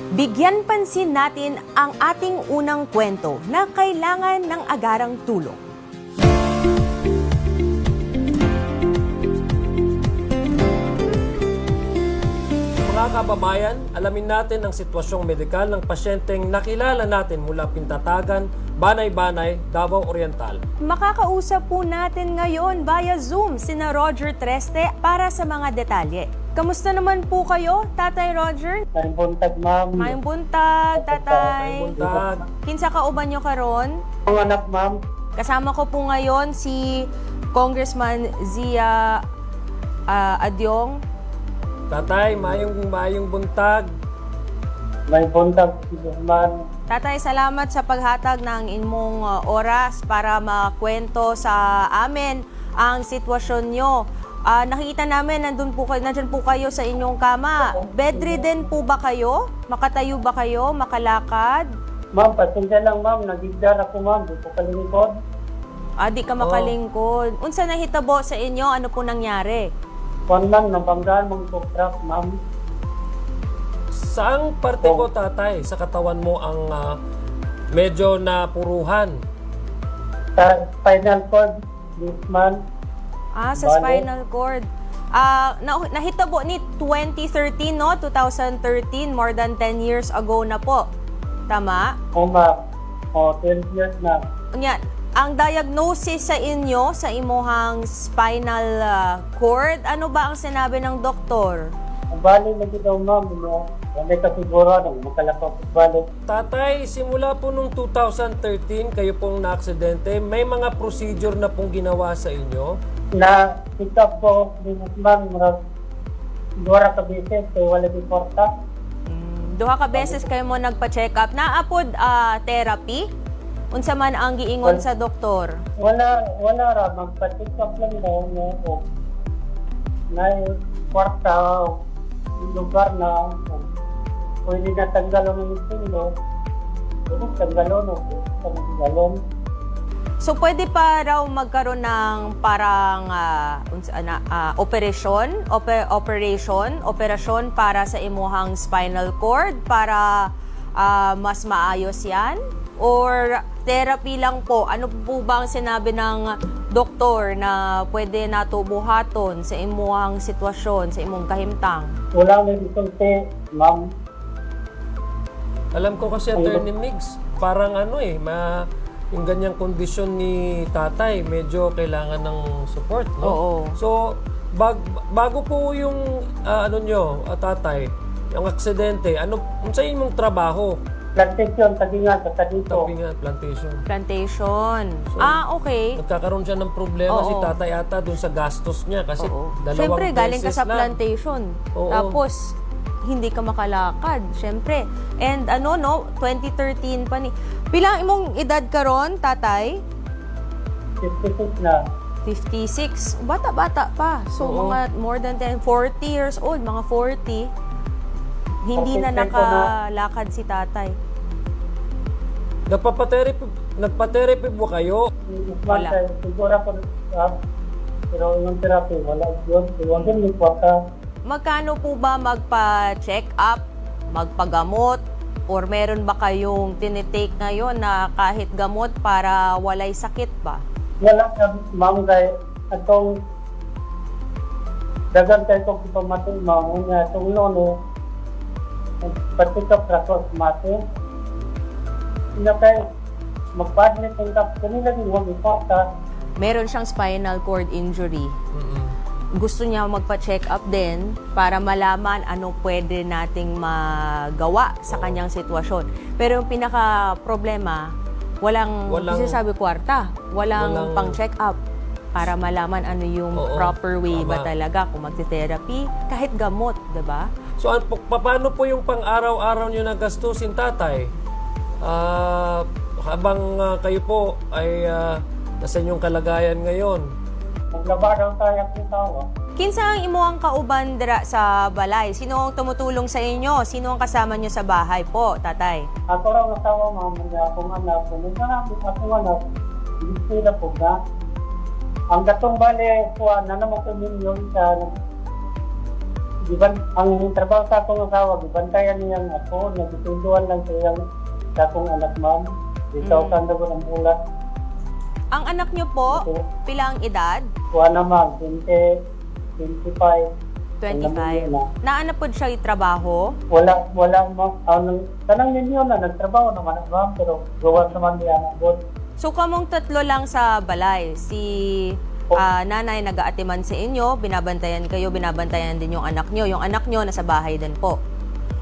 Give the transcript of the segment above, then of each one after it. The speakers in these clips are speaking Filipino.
Bigyan pansin natin ang ating unang kwento na kailangan ng agarang tulong. Mga kababayan, alamin natin ang sitwasyong medikal ng pasyenteng nakilala natin mula Pintatagan, Banay-Banay, Davao Oriental. Makakausap po natin ngayon via Zoom sina Roger Treste para sa mga detalye. Kamusta naman po kayo, Tatay Roger? Mayong buntag, ma'am. Mayong buntag, Tatay. Mayong buntag. Kinsa ka uban nyo karon? Ang anak, ma'am. Kasama ko po ngayon si Congressman Zia Adyong. Tatay, mayong buntag. Mayong buntag, ma'am. Tatay, salamat sa paghatag ng imong oras para makwento sa amin ang sitwasyon nyo. Nakikita namin, nandyan po kayo sa inyong kama. Bedridden po ba kayo? Makatayo ba kayo? Makalakad? Ma'am, pasensya lang, ma'am. Nagigdar ako, ma'am. Di ko kalingkod. Di ka makalingkod. Unsa nahitabo sa inyo? Ano po nangyari? Kung lang, nabanggaan mong truck, ma'am. Saang parte po, tatay, sa katawan mo ang medyo napuruhan? Sa spinal cord, this man. Sa spinal cord. Nahitabo ni 2013, no? 2013, more than 10 years ago na po. Tama? O, ma'am. 10 years na. Yan. Ang diagnosis sa inyo, sa imuhang spinal cord, ano ba ang sinabi ng doktor? Bali na daw, ma'am. May kasiguro na makalapag bali. Tatay, simula po nung 2013, kayo pong na-aksidente, may mga procedure na pong ginawa sa inyo? Na pick up ko, ma'am, duwara ka beses, so wala di porta. Duha ka beses kayo mo nagpa-check up. Naapod therapy? Unsa man ang giingon sa doktor? Wala ra, magpa-check up lang daw niya ako. Na porta, lugar na pwede na tanggalon ng silo. Tanggalon. So pwede pa raw magkaroon ng parang operasyon para sa imuhang spinal cord para mas maayos yan? Or therapy lang po? Ano po ba ang sinabi ng doktor na pwede natubuhaton sa imuhang sitwasyon, sa imong kahimtang? Wala may resulte, ma'am. Alam ko kasi, Attorney Migs, parang yung ganyang kondisyon ni tatay, medyo kailangan ng support, no? Oo. So, bago po yung tatay, yung aksidente, sa inyong trabaho? Plantation, tagingan, sa dito. Plantation. Plantation. So, okay. Nagkakaroon siya ng problema Oo. si tatay ata dun sa gastos niya kasi dalawang Siyempre, galing ka beses sa lang. plantation. Oo. Tapos, hindi ka makalakad. Siyempre. And 2013 pa ni. Pilang imong edad karon, tatay? 56 na. 56. Bata-bata pa. So, Oo. mga more than 40 years old, mga 40. Hindi na Okay, nakalakad si tatay. Nagpa-therapy po kayo? Wala. Siguro ako, pero yung therapy, wala yun. Iwan din yung kwarta. Magkano po ba magpa-check up, magpagamot, or meron ba kayong tinitake ngayon na kahit gamot para walay sakit ba? Wala ka, ma'am, kay atong dagan kayo kong ipamatin, ma'am. Itong nono, patikap rakos mati. Hindi kayo magpa-admit yung kap. Kanina din huwag ipakta. Meron siyang spinal cord injury. Mm-mm. Gusto niya magpa-check up din para malaman ano pwede nating magawa sa kanyang sitwasyon. Pero yung pinaka-problema, walang sinasabi kwarta. Walang pang-check up para malaman ano yung proper way ba talaga kung magte-therapy. Kahit gamot, diba? So, paano po yung pang-araw-araw nyo na gastusin, tatay? Habang kayo po ay nasa inyong kalagayan ngayon. Maglaba daw tayo ang tawa. Kinsa ang imuhang kauban dira sa balay? Sino ang tumutulong sa inyo? Sino ang kasama nyo sa bahay po, tatay? Ako raw nasawa, ma'am. Akong anak. Akong anak. Hindi sila po na. Ang gatong bali, na naman ko ninyo sa ang trabaho sa akong asawa, gibantayan niyang ako, nagsusunduan lang siya sa akong anak, ma'am. 3,000 daw ang bulan. Ang anak nyo po, Okay. pila ang edad? Kuha na, ma'am, 20, 25. 25. Naana po siya trabaho? Wala, ma'am. Tanang ninyo na, nagtrabaho naman, ma'am, pero gawa naman niya anak ko. So kamong tatlo lang sa balay. Si nanay nag-aatiman sa inyo, binabantayan kayo, binabantayan din yung anak nyo. Yung anak nyo nasa bahay din po.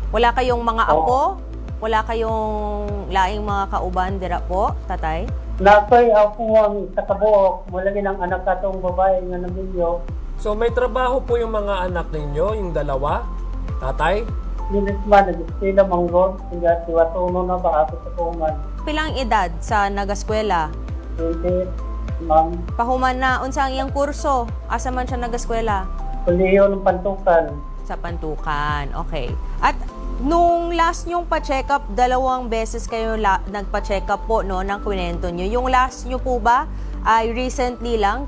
Wala kayong mga apo? Wala kayong laing mga kauban dira po, tatay? Nakoy ako ma'am, sa kabuok, mulagi ng anak katong babae nga namin nyo. So may trabaho po yung mga anak ninyo, yung dalawa, tatay? Minisman, nag-istila manggod, siya siwatuno na ba ako sa kuman. Pilang edad sa nagaskwela? 20, ma'am. Pahuman na, unsa ang iyang kurso? Asa man siya nagaskwela? Kuliyo ng pantukan. Sa Pantukan. Okay. At nung last nyong pa-check up, 2 beses kayo nagpa-check up po no, ng kwento nyo. Yung last nyo po ba ay recently lang,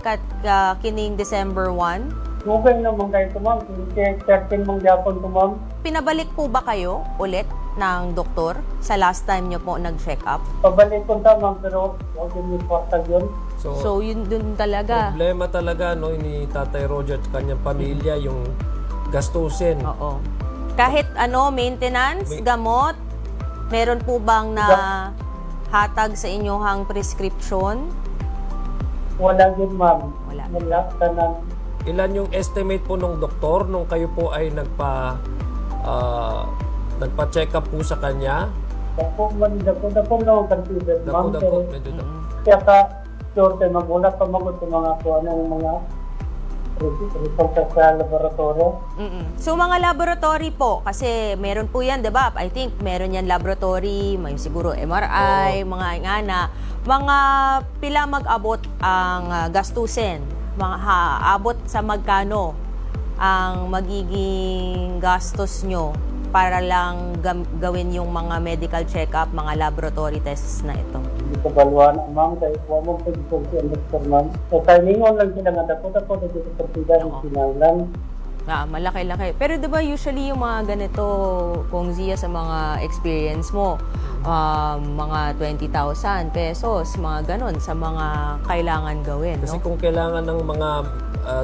kining December 1? Mugay naman kayo ito, ma'am. 13 mong Japon ito, ma'am. Pinabalik po ba kayo ulit ng doktor sa last time nyo po nag-check up? Pabalik ko ta, ma'am, pero huwag yung importag yun. So, yun dun talaga. Problema talaga no, ni Tatay Roger at kanyang pamilya, yung gastusin. Oo. Kahit maintenance, gamot, meron po bang na hatag sa inyong prescription? Wala yun, ma'am. Wala. Wala ka na. Ilan yung estimate po nung doktor nung kayo po ay nagpa-check up po sa kanya? Dako na ang consider, ma'am. Dako, Pero medyo dako. kaya ka, sure tayo magulat pa magot sa mga kung anong mga result sa laboratorio. So mga laboratory po, kasi meron po yan, di ba? I think meron yan laboratory, may siguro MRI, mga ingana. Mga pila mag-abot ang gastusin? Abot sa magkano ang magiging gastos nyo para lang gawin yung mga medical check-up, mga laboratory tests na ito? Hindi ko balwa na, ma'am. Kaya huwag mong pag-isulti ang doktor, ma'am. So, timingon lang sila nga dako-dako na dito sa partidan ng sinanglan. Malaki-laki. Pero diba usually yung mga ganito, kung Zia sa mga experience mo, mga 20,000 pesos, mga ganon sa mga kailangan gawin. Kasi No? kung kailangan ng mga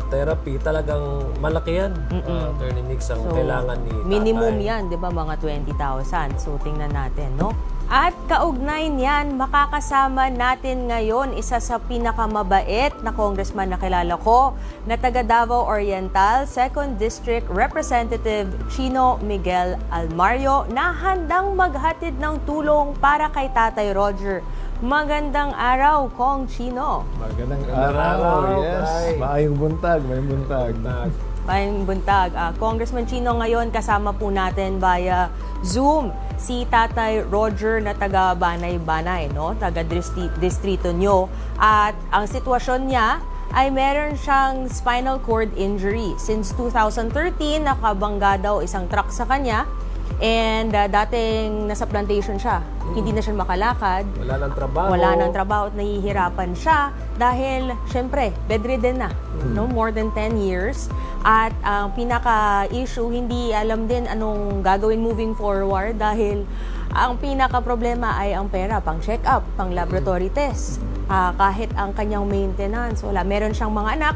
therapy, talagang malaki yan. Attorney Nix, ang kailangan ni tatay. Minimum yan, di ba, mga 20,000. So, tingnan natin, no? At kaugnay niyan, makakasama natin ngayon isa sa pinakamabait na congressman na kilala ko na taga Davao Oriental, 2nd District Representative Chino Miguel Almario na handang maghatid ng tulong para kay Tatay Roger. Magandang araw, Kong Chino. Magandang araw, yes. Tay. Maayong buntag, may buntag. Mayang buntag. Congressman Chino, ngayon kasama po natin via Zoom si Tatay Roger na taga Banay-Banay, no? Taga distrito nyo. At ang sitwasyon niya ay meron siyang spinal cord injury. Since 2013, nakabangga daw isang truck sa kanya. And dating nasa plantation siya. Hindi na siya makalakad. Wala nang trabaho. Wala nang trabaho at nahihirapan siya dahil, syempre, bedridden na. No? More than 10 years. At ang pinaka-issue, hindi alam din anong gagawin moving forward dahil ang pinaka-problema ay ang pera, pang check-up, pang laboratory test. Kahit ang kanyang maintenance, wala. Meron siyang mga anak.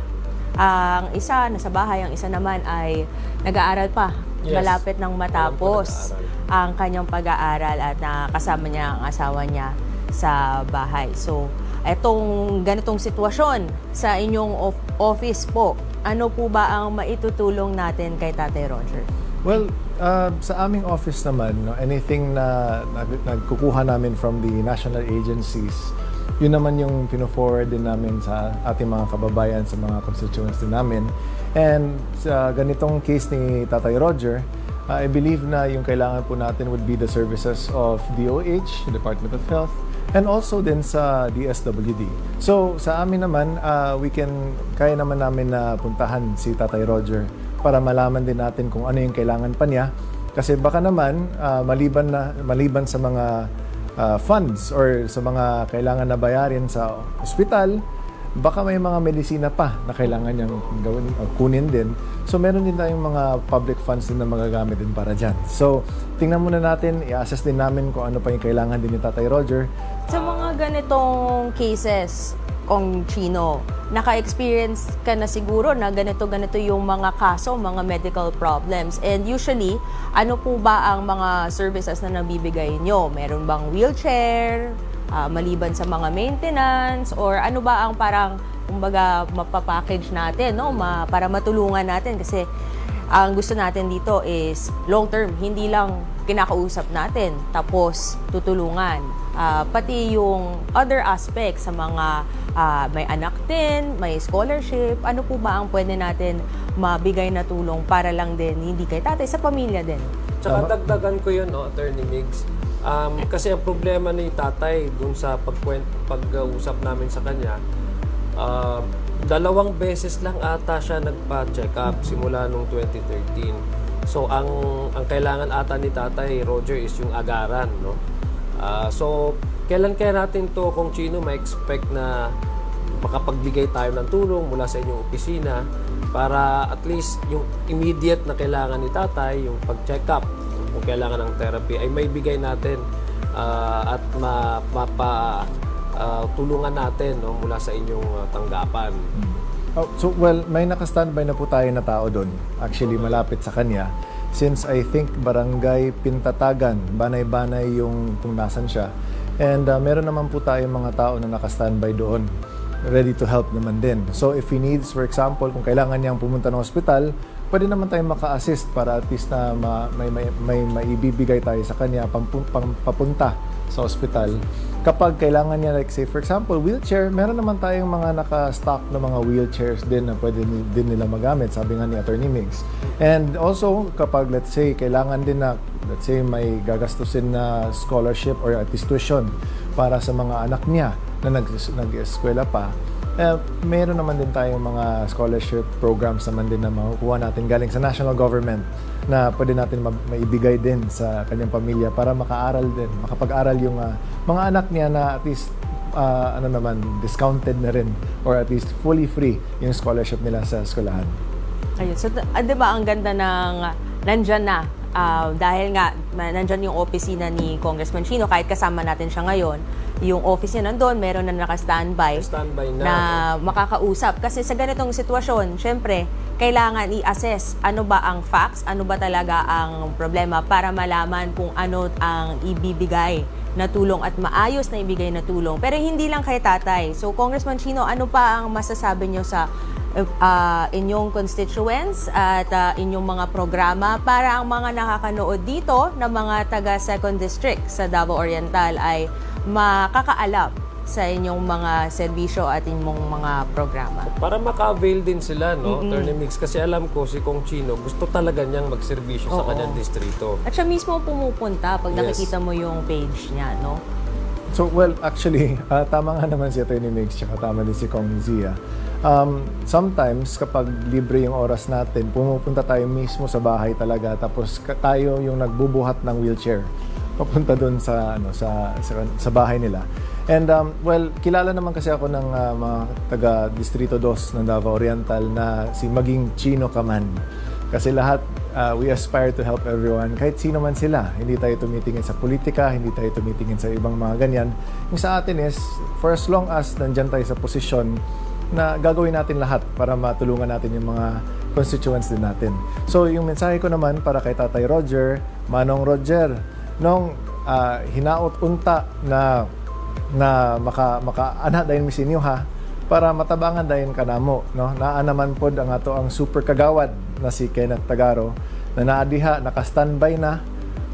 Ang isa nasa bahay, ang isa naman ay nag-aaral pa. Yes. Malapit nang matapos ang kanyang pag-aaral at nakasama niya ang asawa niya sa bahay. So, etong ganitong sitwasyon sa inyong office po, ano po ba ang maitutulong natin kay Tatay Roger? Well, sa aming office naman, no, anything na nagkukuha namin from the national agencies, yun naman yung pino-forward din namin sa ating mga kababayan, sa mga constituents din namin. And sa ganitong case ni Tatay Roger, I believe na yung kailangan po natin would be the services of DOH, Department of Health, and also din sa DSWD. So sa amin naman, kaya naman namin na puntahan si Tatay Roger para malaman din natin kung ano yung kailangan pa niya. Kasi baka naman, maliban sa mga funds or sa mga kailangan na bayarin sa ospital, baka may mga medisina pa na kailangan niyang gawin, kunin din. So meron din tayong mga public funds din na magagamit din para dyan. So tingnan muna natin, i-assess din namin kung ano pa yung kailangan din ni Tatay Roger. Sa mga ganitong cases, Kong Chino, naka-experience ka na siguro na ganito-ganito yung mga kaso, mga medical problems. And usually, ano po ba ang mga services na nabibigay nyo? Meron bang wheelchair, maliban sa mga maintenance, or ano ba ang parang, kumbaga, mapapackage natin, no? Para matulungan natin? Kasi ang gusto natin dito is long-term, hindi lang kinakausap natin, tapos tutulungan. Pati yung other aspects sa mga may anak din, may scholarship, ano po ba ang pwede natin mabigay na tulong para lang din, hindi kay tatay, sa pamilya din. Tsaka dagdagan ko yun, no, Attorney Migs. Kasi ang problema ni tatay dun sa pag-usap namin sa kanya, 2 beses lang ata siya nagpa-check up simula nung 2013. So ang kailangan ata ni Tatay Roger is yung agaran, no? So kailan kaya natin to, Kong Chino, ma-expect na makapagbigay tayo ng tulong mula sa inyong opisina para at least yung immediate na kailangan ni Tatay, yung pag-check up, kung kailangan ng therapy, ay may bigay natin at tulungan natin, no, mula sa inyong tanggapan. So, well, may naka-standby na po tayo na tao doon. Actually, malapit sa kanya. Since I think Barangay Pintatagan, banay-banay yung kung nasan siya. And meron naman po tayong mga tao na naka-standby doon. Ready to help naman din. So, if he needs, for example, kung kailangan niyang pumunta ng hospital, pwede naman tayong maka-assist para at least na may maibibigay tayo sa kanya papunta sa hospital. Kapag kailangan niya, like say for example, wheelchair, meron naman tayong mga naka-stock na mga wheelchairs din na pwede din nila magamit, sabi nga ni Attorney Migs. And also, kapag let's say, kailangan din na, let's say, may gagastusin na scholarship or at least tuition para sa mga anak niya na nag-eskwela pa, meron naman din tayong mga scholarship programs naman din na makukuha natin galing sa national government na pwede natin maibigay din sa kanyang pamilya para makaaral din, makapag-aral yung mga anak niya na at least discounted na rin or at least fully free yung scholarship nila sa eskwelahan. Ayun. So, di ba ang ganda ng nandyan na, dahil nga nandyan yung opisina ni Congressman Chino, kahit kasama natin siya ngayon, yung office niya nandun, meron na naka-standby na makakausap. Kasi sa ganitong sitwasyon, syempre, kailangan i-assess ano ba ang facts, ano ba talaga ang problema para malaman kung ano ang ibibigay na tulong at maayos na ibigay na tulong. Pero hindi lang kay tatay. So, Congressman Chino, ano pa ang masasabi niyo sa inyong constituents at inyong mga programa para ang mga nakakanood dito na mga taga 2nd District sa Davao Oriental ay makakaalam sa inyong mga serbisyo at inyong mga programa? Para maka-avail din sila, no, Attorney Migs, kasi alam ko si Kong Chino gusto talaga niyang magserbisyo sa kanyang distrito. At siya mismo pumupunta pag nakikita mo yung page niya, no? So, well, actually, tama nga naman si Attorney Migs, tsaka tama din si Kong Zia. Sometimes, kapag libre yung oras natin, pumupunta tayo mismo sa bahay talaga, tapos tayo yung nagbubuhat ng wheelchair papunta doon sa bahay nila. And well, kilala naman kasi ako ng mga taga Distrito 2 ng Davao Oriental na si maging Chino ka man. Kasi lahat we aspire to help everyone, kahit sino man sila. Hindi tayo tumitingin sa politika, hindi tayo tumitingin sa ibang mga ganyan. Yung sa atin is, for as long as nandyan tayo sa posisyon na gagawin natin lahat para matulungan natin yung mga constituents din natin. So, yung mensahe ko naman para kay Tatay Roger, Manong Roger, nung hinaot unta na maka-ana dayon mi sinyo ha, para matabangan dayon kanamo, no? Naa naman pod ang ato ang super kagawad na si Kenneth Tagaro na naadiha, naka-standby na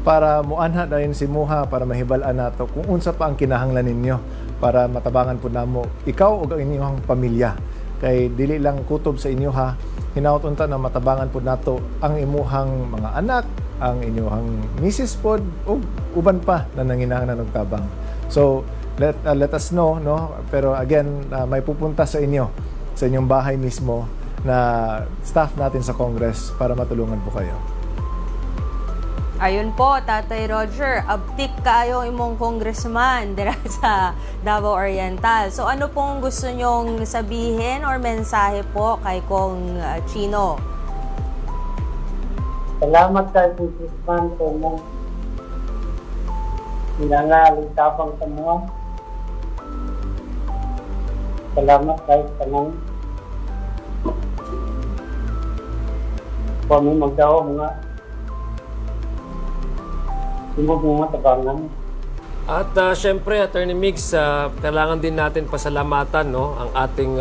para muanha dayon si Muha para mahibal-an nato kung unsa pa ang kinahanglan ninyo para matabangan po namo ikaw ug ang inyong pamilya. Kay dili lang kutob sa inyo ha, hinaot unta na matabangan po nato ang imuhang mga anak, ang inyong misis pod ug uban pa na nanginahanglan og tabang. So let us know, no? Pero again, may pupunta sa inyo, sa inyong bahay mismo na staff natin sa Congress para matulungan po kayo. Ayun po, Tatay Roger, abtik kayo imong congressman dira sa Davao Oriental. So ano pong gusto nyong sabihin or mensahe po kay Kong Chino? Salamat kay Congressman ko mo. Hinangaling tapang semua. Salamat kay tanang. Kami magdaw mga timog mga tabangan. At syempre, Attorney Migs, kailangan din natin pasalamatan no, ang ating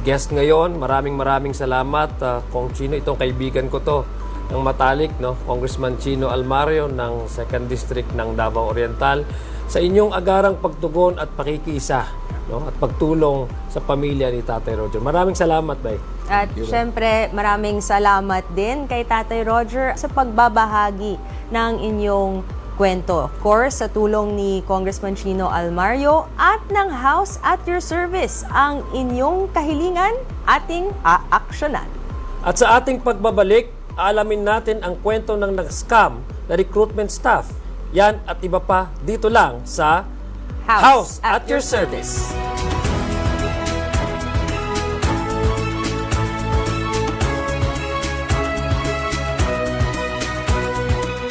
guest ngayon. Maraming salamat, Kong Chino. Itong kaibigan ko to, ng matalik, no, Congressman Chino Almario ng 2nd District ng Davao Oriental, sa inyong agarang pagtugon at pakikiisa, no, at pagtulong sa pamilya ni Tatay Roger. Maraming salamat, Bay. At syempre, maraming salamat din kay Tatay Roger sa pagbabahagi ng inyong kwento. Of course, sa tulong ni Congressman Chino Almario at ng House at your service, ang inyong kahilingan ating aaksyonan. At sa ating pagbabalik, alamin natin ang kwento ng nag-scam na recruitment staff. Yan at iba pa dito lang sa House at your service.